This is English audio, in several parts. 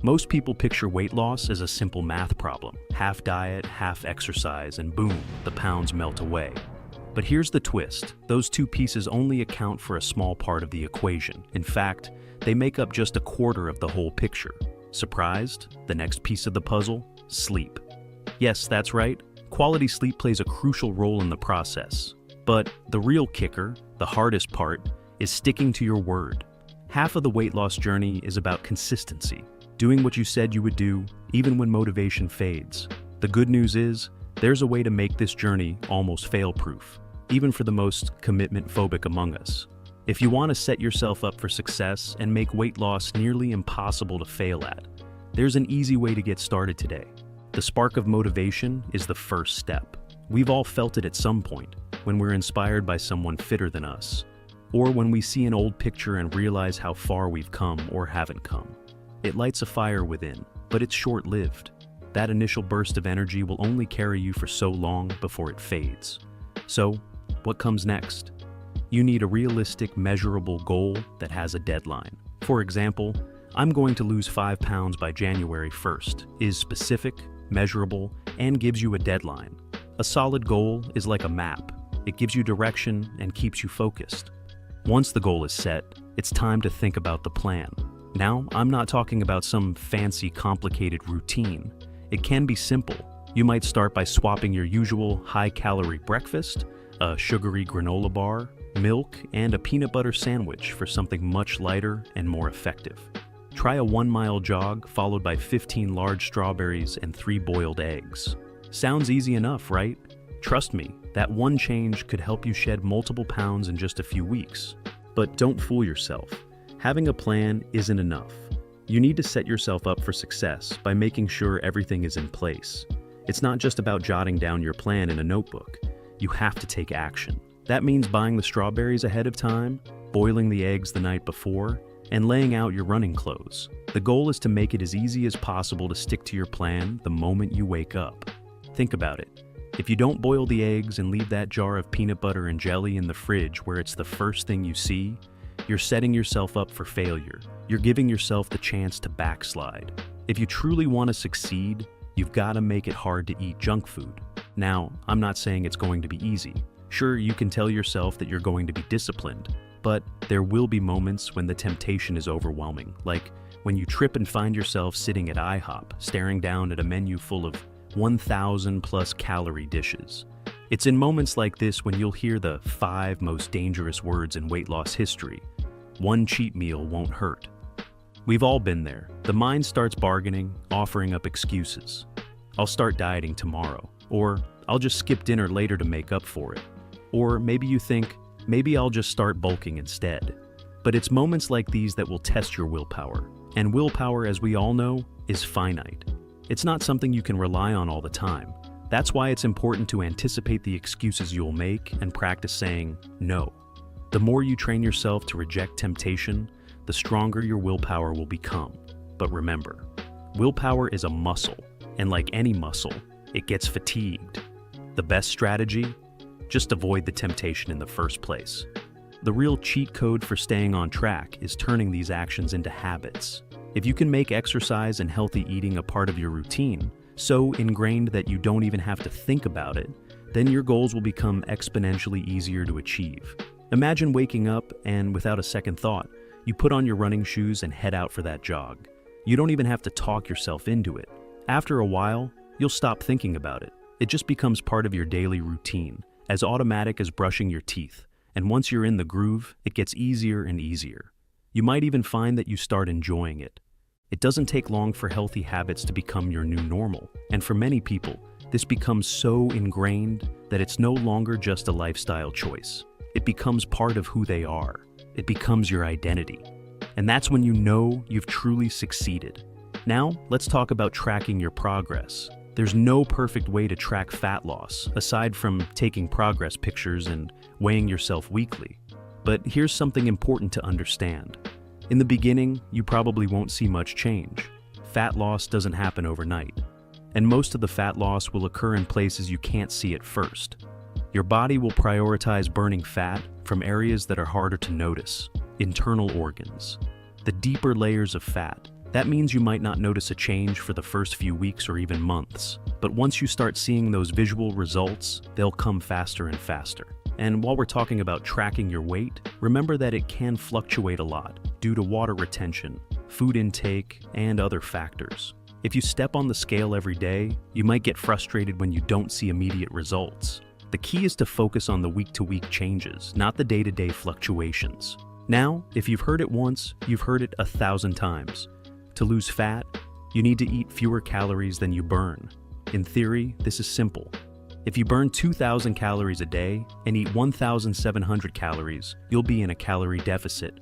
Most people picture weight loss as a simple math problem. Half diet, half exercise, and boom, the pounds melt away. But here's the twist. Those two pieces only account for a small part of the equation. In fact, they make up just a quarter of the whole picture. Surprised? The next piece of the puzzle? Sleep. Yes, that's right. Quality sleep plays a crucial role in the process. But the real kicker, the hardest part, is sticking to your word. Half of the weight loss journey is about consistency. Doing what you said you would do, even when motivation fades. The good news is, there's a way to make this journey almost fail-proof, even for the most commitment-phobic among us. If you want to set yourself up for success and make weight loss nearly impossible to fail at, there's an easy way to get started today. The spark of motivation is the first step. We've all felt it at some point, when we're inspired by someone fitter than us, or when we see an old picture and realize how far we've come or haven't come. It lights a fire within, but it's short-lived. That initial burst of energy will only carry you for so long before it fades. So, what comes next? You need a realistic, measurable goal that has a deadline. For example, I'm going to lose 5 pounds by January 1st, is specific, measurable, and gives you a deadline. A solid goal is like a map. It gives you direction and keeps you focused. Once the goal is set, it's time to think about the plan. Now, I'm not talking about some fancy, complicated routine. It can be simple. You might start by swapping your usual high-calorie breakfast, a sugary granola bar, milk, and a peanut butter sandwich for something much lighter and more effective. Try a 1-mile jog followed by 15 large strawberries and 3 boiled eggs. Sounds easy enough, right? Trust me, that one change could help you shed multiple pounds in just a few weeks. But don't fool yourself. Having a plan isn't enough. You need to set yourself up for success by making sure everything is in place. It's not just about jotting down your plan in a notebook. You have to take action. That means buying the strawberries ahead of time, boiling the eggs the night before, and laying out your running clothes. The goal is to make it as easy as possible to stick to your plan the moment you wake up. Think about it. If you don't boil the eggs and leave that jar of peanut butter and jelly in the fridge where it's the first thing you see, you're setting yourself up for failure. You're giving yourself the chance to backslide. If you truly want to succeed, you've got to make it hard to eat junk food. Now, I'm not saying it's going to be easy. Sure, you can tell yourself that you're going to be disciplined, but there will be moments when the temptation is overwhelming, like when you trip and find yourself sitting at IHOP, staring down at a menu full of 1,000+ calorie dishes. It's in moments like this when you'll hear the 5 most dangerous words in weight loss history. One cheat meal won't hurt. We've all been there. The mind starts bargaining, offering up excuses. I'll start dieting tomorrow, or I'll just skip dinner later to make up for it. Or maybe you think, maybe I'll just start bulking instead. But it's moments like these that will test your willpower. And willpower, as we all know, is finite. It's not something you can rely on all the time. That's why it's important to anticipate the excuses you'll make and practice saying no. The more you train yourself to reject temptation, the stronger your willpower will become. But remember, willpower is a muscle, and like any muscle, it gets fatigued. The best strategy? Just avoid the temptation in the first place. The real cheat code for staying on track is turning these actions into habits. If you can make exercise and healthy eating a part of your routine, so ingrained that you don't even have to think about it, then your goals will become exponentially easier to achieve. Imagine waking up and, without a second thought, you put on your running shoes and head out for that jog. You don't even have to talk yourself into it. After a while, you'll stop thinking about it. It just becomes part of your daily routine, as automatic as brushing your teeth. And once you're in the groove, it gets easier and easier. You might even find that you start enjoying it. It doesn't take long for healthy habits to become your new normal. And for many people, this becomes so ingrained that it's no longer just a lifestyle choice. It becomes part of who they are. It becomes your identity. And that's when you know you've truly succeeded. Now, let's talk about tracking your progress. There's no perfect way to track fat loss, aside from taking progress pictures and weighing yourself weekly. But here's something important to understand. In the beginning, you probably won't see much change. Fat loss doesn't happen overnight. And most of the fat loss will occur in places you can't see at first. Your body will prioritize burning fat from areas that are harder to notice, internal organs. The deeper layers of fat, That means you might not notice a change for the first few weeks or even months, but once you start seeing those visual results, they'll come faster and faster. And while we're talking about tracking your weight, remember that it can fluctuate a lot due to water retention, food intake, and other factors. If you step on the scale every day, you might get frustrated when you don't see immediate results. The key is to focus on the week-to-week changes, not the day-to-day fluctuations. Now, if you've heard it once, you've heard it 1,000 times. To lose fat, you need to eat fewer calories than you burn. In theory, this is simple. If you burn 2,000 calories a day and eat 1,700 calories, you'll be in a calorie deficit,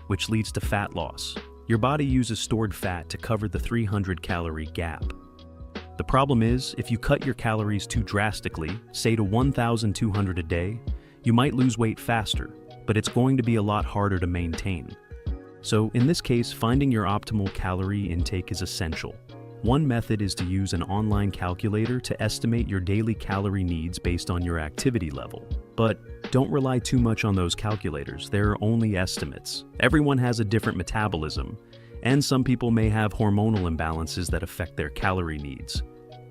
which leads to fat loss. Your body uses stored fat to cover the 300-calorie gap. The problem is, if you cut your calories too drastically, say to 1,200 a day, you might lose weight faster, but it's going to be a lot harder to maintain. So in this case, finding your optimal calorie intake is essential. One method is to use an online calculator to estimate your daily calorie needs based on your activity level. But don't rely too much on those calculators, they're only estimates. Everyone has a different metabolism, and some people may have hormonal imbalances that affect their calorie needs.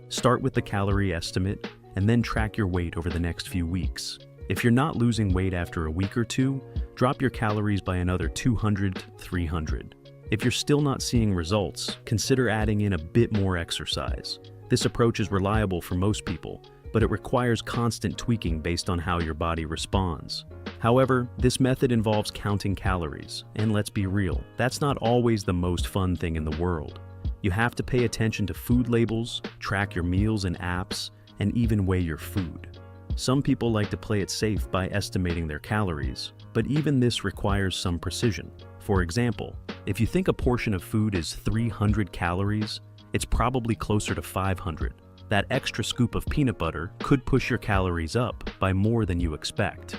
Start with the calorie estimate, and then track your weight over the next few weeks. If you're not losing weight after a week or two, drop your calories by another 200, 300. If you're still not seeing results, consider adding in a bit more exercise. This approach is reliable for most people, but it requires constant tweaking based on how your body responds. However, this method involves counting calories, and let's be real, that's not always the most fun thing in the world. You have to pay attention to food labels, track your meals in apps, and even weigh your food. Some people like to play it safe by estimating their calories, but even this requires some precision. For example, if you think a portion of food is 300 calories, it's probably closer to 500. That extra scoop of peanut butter could push your calories up by more than you expect.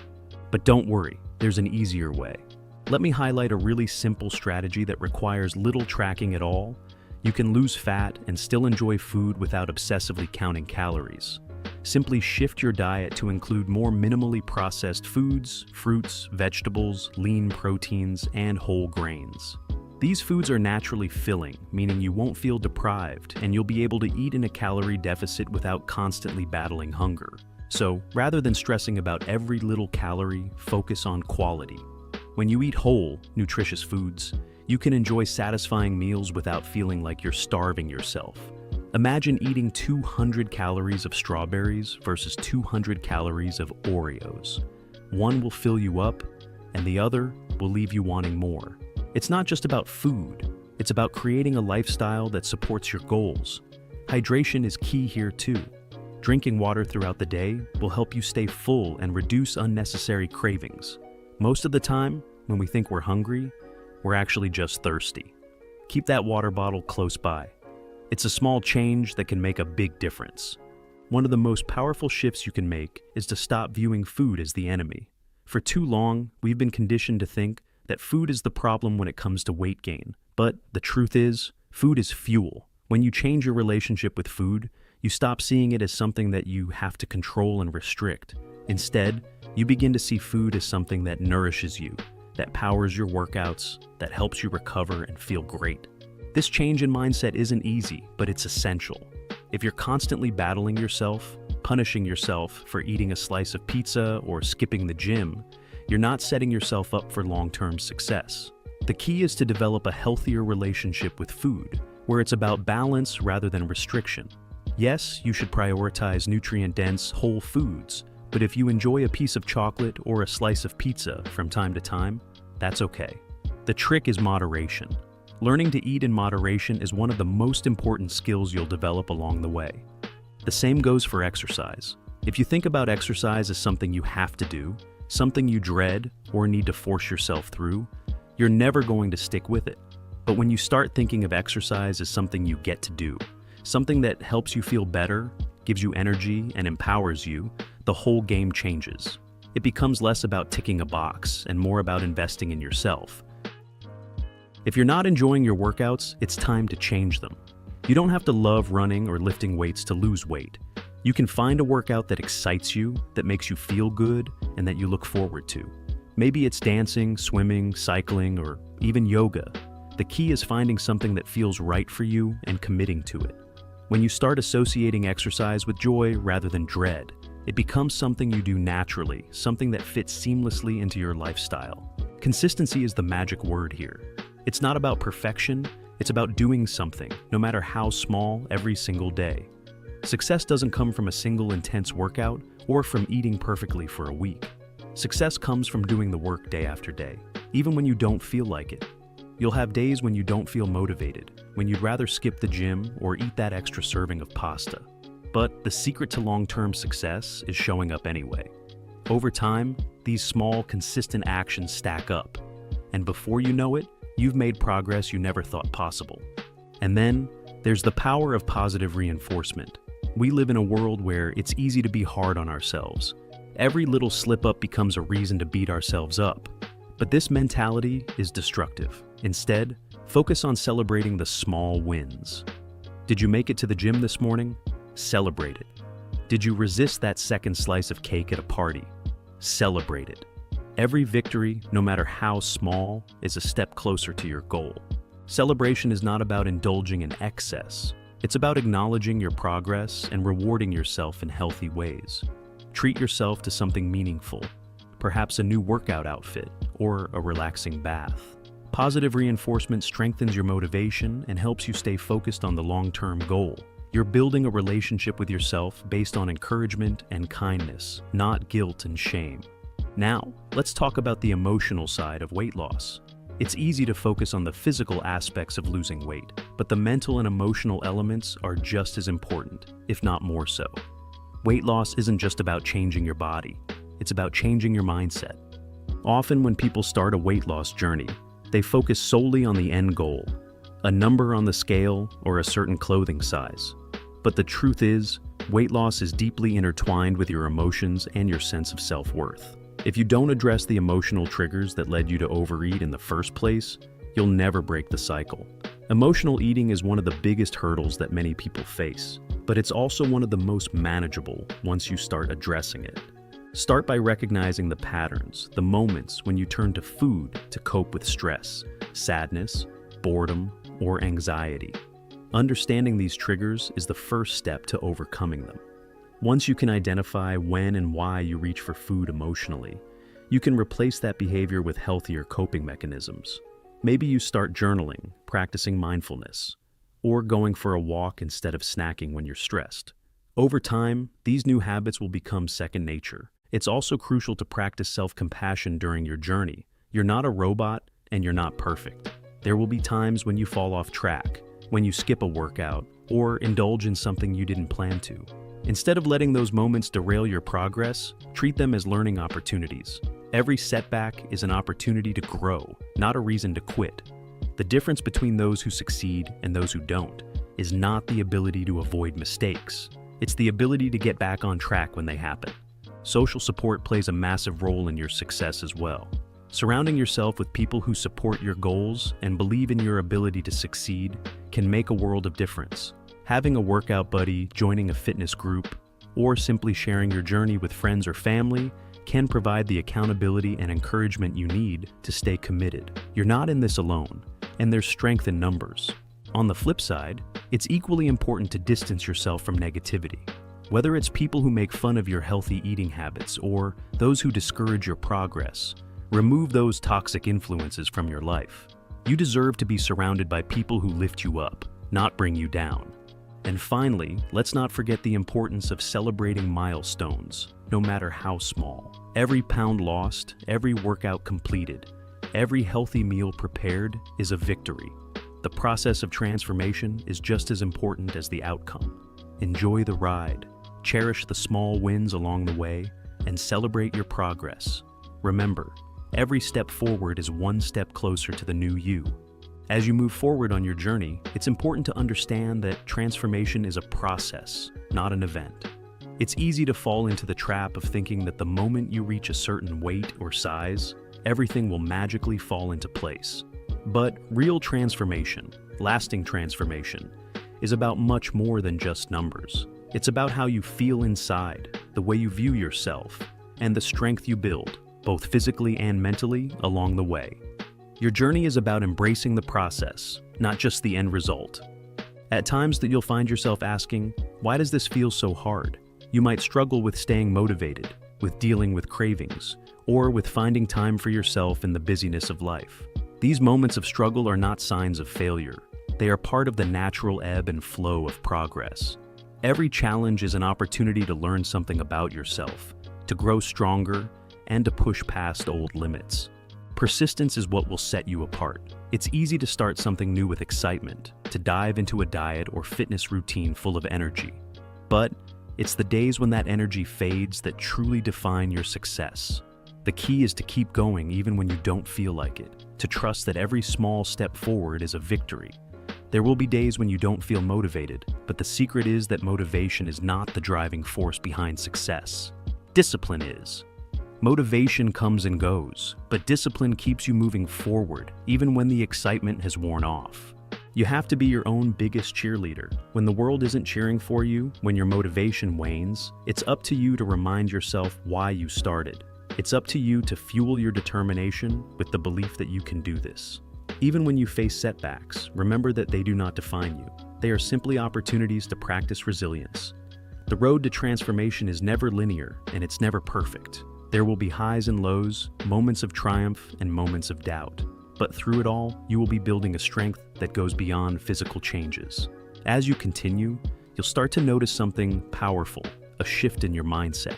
But don't worry, there's an easier way. Let me highlight a really simple strategy that requires little tracking at all. You can lose fat and still enjoy food without obsessively counting calories. Simply shift your diet to include more minimally processed foods, fruits, vegetables, lean proteins, and whole grains. These foods are naturally filling, meaning you won't feel deprived and you'll be able to eat in a calorie deficit without constantly battling hunger. So, rather than stressing about every little calorie, focus on quality. When you eat whole, nutritious foods, you can enjoy satisfying meals without feeling like you're starving yourself. Imagine eating 200 calories of strawberries versus 200 calories of Oreos. One will fill you up, and the other will leave you wanting more. It's not just about food, it's about creating a lifestyle that supports your goals. Hydration is key here too. Drinking water throughout the day will help you stay full and reduce unnecessary cravings. Most of the time, when we think we're hungry, we're actually just thirsty. Keep that water bottle close by. It's a small change that can make a big difference. One of the most powerful shifts you can make is to stop viewing food as the enemy. For too long, we've been conditioned to think that food is the problem when it comes to weight gain. But the truth is, food is fuel. When you change your relationship with food, you stop seeing it as something that you have to control and restrict. Instead, you begin to see food as something that nourishes you, that powers your workouts, that helps you recover and feel great. This change in mindset isn't easy, but it's essential. If you're constantly battling yourself, punishing yourself for eating a slice of pizza or skipping the gym, you're not setting yourself up for long-term success. The key is to develop a healthier relationship with food, where it's about balance rather than restriction. Yes, you should prioritize nutrient-dense, whole foods, but if you enjoy a piece of chocolate or a slice of pizza from time to time, that's okay. The trick is moderation. Learning to eat in moderation is one of the most important skills you'll develop along the way. The same goes for exercise. If you think about exercise as something you have to do, something you dread or need to force yourself through, you're never going to stick with it. But when you start thinking of exercise as something you get to do, something that helps you feel better, gives you energy, and empowers you, the whole game changes. It becomes less about ticking a box and more about investing in yourself. If you're not enjoying your workouts, it's time to change them. You don't have to love running or lifting weights to lose weight. You can find a workout that excites you, that makes you feel good, and that you look forward to. Maybe it's dancing, swimming, cycling, or even yoga. The key is finding something that feels right for you and committing to it. When you start associating exercise with joy rather than dread, it becomes something you do naturally, something that fits seamlessly into your lifestyle. Consistency is the magic word here. It's not about perfection, it's about doing something, no matter how small, every single day. Success doesn't come from a single intense workout or from eating perfectly for a week. Success comes from doing the work day after day, even when you don't feel like it. You'll have days when you don't feel motivated, when you'd rather skip the gym or eat that extra serving of pasta. But the secret to long-term success is showing up anyway. Over time, these small, consistent actions stack up, and before you know it, you've made progress you never thought possible. And then, there's the power of positive reinforcement. We live in a world where it's easy to be hard on ourselves. Every little slip-up becomes a reason to beat ourselves up. But this mentality is destructive. Instead, focus on celebrating the small wins. Did you make it to the gym this morning? Celebrate it. Did you resist that second slice of cake at a party? Celebrate it. Every victory, no matter how small, is a step closer to your goal. Celebration is not about indulging in excess. It's about acknowledging your progress and rewarding yourself in healthy ways. Treat yourself to something meaningful, perhaps a new workout outfit or a relaxing bath. Positive reinforcement strengthens your motivation and helps you stay focused on the long-term goal. You're building a relationship with yourself based on encouragement and kindness, not guilt and shame. Now, let's talk about the emotional side of weight loss. It's easy to focus on the physical aspects of losing weight, but the mental and emotional elements are just as important, if not more so. Weight loss isn't just about changing your body, it's about changing your mindset. Often when people start a weight loss journey, they focus solely on the end goal, a number on the scale or a certain clothing size. But the truth is, weight loss is deeply intertwined with your emotions and your sense of self-worth. If you don't address the emotional triggers that led you to overeat in the first place, you'll never break the cycle. Emotional eating is one of the biggest hurdles that many people face, but it's also one of the most manageable once you start addressing it. Start by recognizing the patterns, the moments when you turn to food to cope with stress, sadness, boredom, or anxiety. Understanding these triggers is the first step to overcoming them. Once you can identify when and why you reach for food emotionally, you can replace that behavior with healthier coping mechanisms. Maybe you start journaling, practicing mindfulness, or going for a walk instead of snacking when you're stressed. Over time, these new habits will become second nature. It's also crucial to practice self-compassion during your journey. You're not a robot, and you're not perfect. There will be times when you fall off track, when you skip a workout, or indulge in something you didn't plan to. Instead of letting those moments derail your progress, treat them as learning opportunities. Every setback is an opportunity to grow, not a reason to quit. The difference between those who succeed and those who don't is not the ability to avoid mistakes. It's the ability to get back on track when they happen. Social support plays a massive role in your success as well. Surrounding yourself with people who support your goals and believe in your ability to succeed can make a world of difference. Having a workout buddy, joining a fitness group, or simply sharing your journey with friends or family can provide the accountability and encouragement you need to stay committed. You're not in this alone, and there's strength in numbers. On the flip side, it's equally important to distance yourself from negativity. Whether it's people who make fun of your healthy eating habits or those who discourage your progress, remove those toxic influences from your life. You deserve to be surrounded by people who lift you up, not bring you down. And finally, let's not forget the importance of celebrating milestones, no matter how small. Every pound lost, every workout completed, every healthy meal prepared is a victory. The process of transformation is just as important as the outcome. Enjoy the ride, cherish the small wins along the way, and celebrate your progress. Remember, every step forward is one step closer to the new you. As you move forward on your journey, it's important to understand that transformation is a process, not an event. It's easy to fall into the trap of thinking that the moment you reach a certain weight or size, everything will magically fall into place. But real transformation, lasting transformation, is about much more than just numbers. It's about how you feel inside, the way you view yourself, and the strength you build, both physically and mentally, along the way. Your journey is about embracing the process, not just the end result. At times that you'll find yourself asking, why does this feel so hard? You might struggle with staying motivated, with dealing with cravings, or with finding time for yourself in the busyness of life. These moments of struggle are not signs of failure. They are part of the natural ebb and flow of progress. Every challenge is an opportunity to learn something about yourself, to grow stronger, and to push past old limits. Persistence is what will set you apart. It's easy to start something new with excitement, to dive into a diet or fitness routine full of energy. But it's the days when that energy fades that truly define your success. The key is to keep going even when you don't feel like it, to trust that every small step forward is a victory. There will be days when you don't feel motivated, but the secret is that motivation is not the driving force behind success. Discipline is. Motivation comes and goes, but discipline keeps you moving forward, even when the excitement has worn off. You have to be your own biggest cheerleader. When the world isn't cheering for you, when your motivation wanes, it's up to you to remind yourself why you started. It's up to you to fuel your determination with the belief that you can do this. Even when you face setbacks, remember that they do not define you. They are simply opportunities to practice resilience. The road to transformation is never linear, and it's never perfect. There will be highs and lows, moments of triumph and moments of doubt. But through it all, you will be building a strength that goes beyond physical changes. As you continue, you'll start to notice something powerful, a shift in your mindset.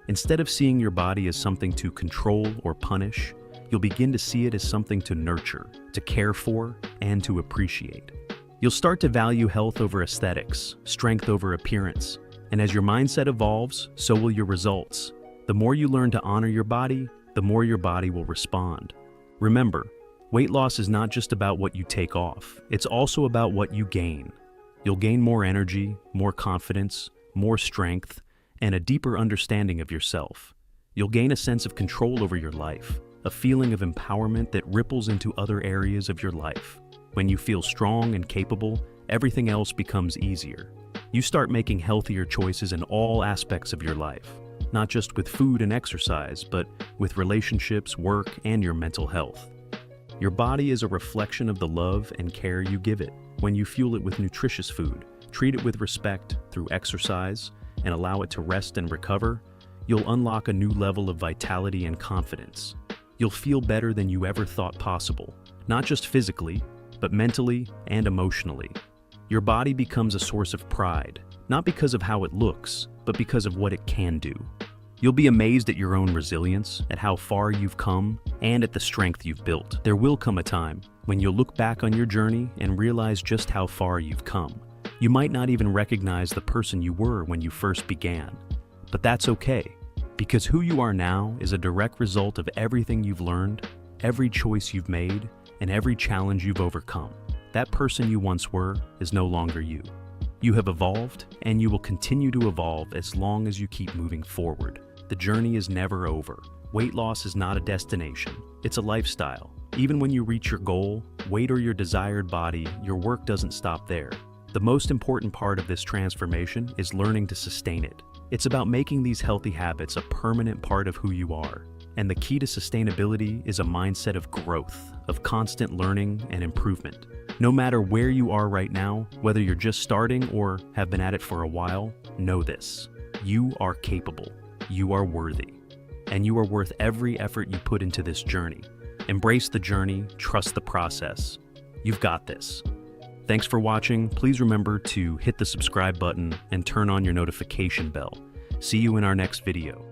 Instead of seeing your body as something to control or punish, you'll begin to see it as something to nurture, to care for, and to appreciate. You'll start to value health over aesthetics, strength over appearance, and as your mindset evolves, so will your results. The more you learn to honor your body, the more your body will respond. Remember, weight loss is not just about what you take off, it's also about what you gain. You'll gain more energy, more confidence, more strength, and a deeper understanding of yourself. You'll gain a sense of control over your life, a feeling of empowerment that ripples into other areas of your life. When you feel strong and capable, everything else becomes easier. You start making healthier choices in all aspects of your life. Not just with food and exercise, but with relationships, work, and your mental health. Your body is a reflection of the love and care you give it. When you fuel it with nutritious food, treat it with respect through exercise, and allow it to rest and recover, you'll unlock a new level of vitality and confidence. You'll feel better than you ever thought possible, not just physically, but mentally and emotionally. Your body becomes a source of pride, not because of how it looks, but because of what it can do. You'll be amazed at your own resilience, at how far you've come, and at the strength you've built. There will come a time when you'll look back on your journey and realize just how far you've come. You might not even recognize the person you were when you first began. But that's okay, because who you are now is a direct result of everything you've learned, every choice you've made, and every challenge you've overcome. That person you once were is no longer you. You have evolved, and you will continue to evolve as long as you keep moving forward. The journey is never over. Weight loss is not a destination, it's a lifestyle. Even when you reach your goal, weight or your desired body, your work doesn't stop there. The most important part of this transformation is learning to sustain it. It's about making these healthy habits a permanent part of who you are. And the key to sustainability is a mindset of growth, of constant learning and improvement. No matter where you are right now, whether you're just starting or have been at it for a while, know this: you are capable, you are worthy, and you are worth every effort you put into this journey. Embrace the journey, trust the process. You've got this. Thanks for watching. Please remember to hit the subscribe button and turn on your notification bell. See you in our next video.